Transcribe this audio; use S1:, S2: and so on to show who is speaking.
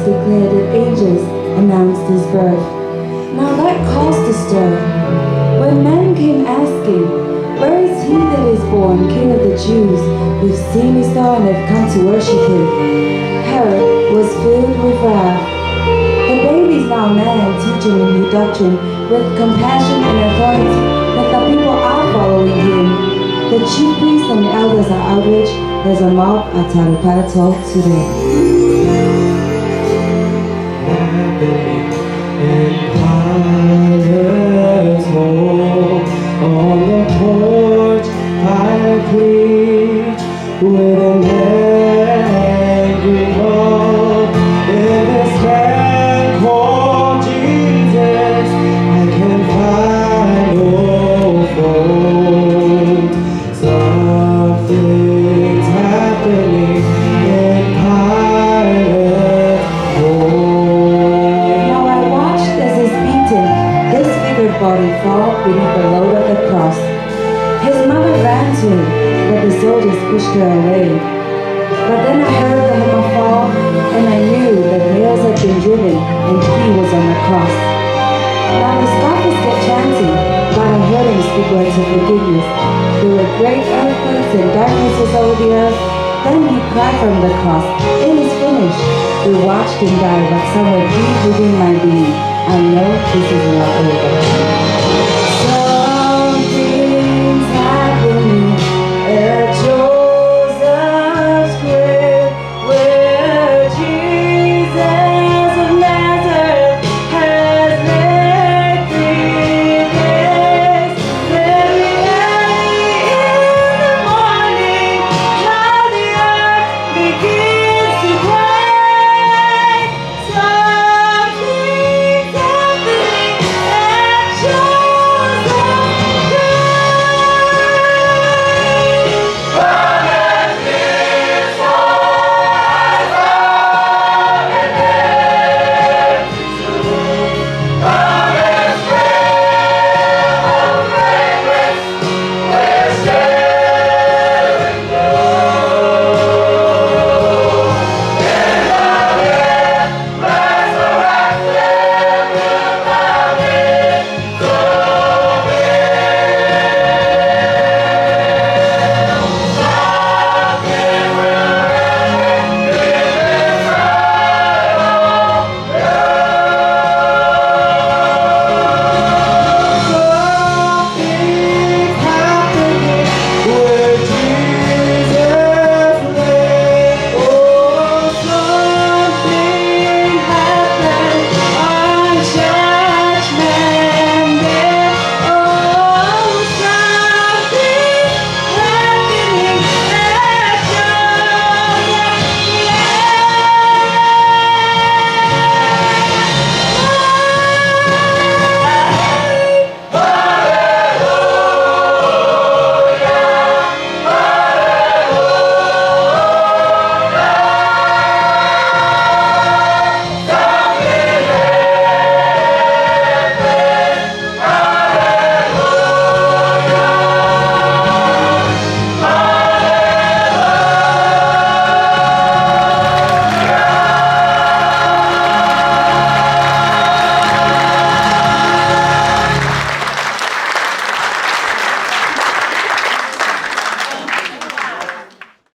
S1: declared and angels announced his birth. Now that caused a stir. When men came asking, "Where is he that is born, King of the Jews? We've seen his star and have come to worship him." Herod was filled with wrath. The baby's now a man, teaching a new doctrine with compassion and authority that the people are following him. The chief priests and elders are outraged. There's a mob at Taripato today.
S2: Happening in Pilate's home. On the porch I preach with an angry heart. In this man called Jesus, I can find no fault. Something's happening in Pilate's home.
S1: Now I watched as his beaten, disfigured body fall beneath the load of the cross. His mother ran to him, but the soldiers pushed her away. But then I heard the hammer fall, and I knew that nails had been driven, and he was on the cross. Now the scoffers kept chanting, but I heard him speak words of forgiveness. There were great earthquakes and darkness was over the earth. Then he cried from the cross, "It is finished." We watched him die, but somewhere deep within my being, I know this is not over.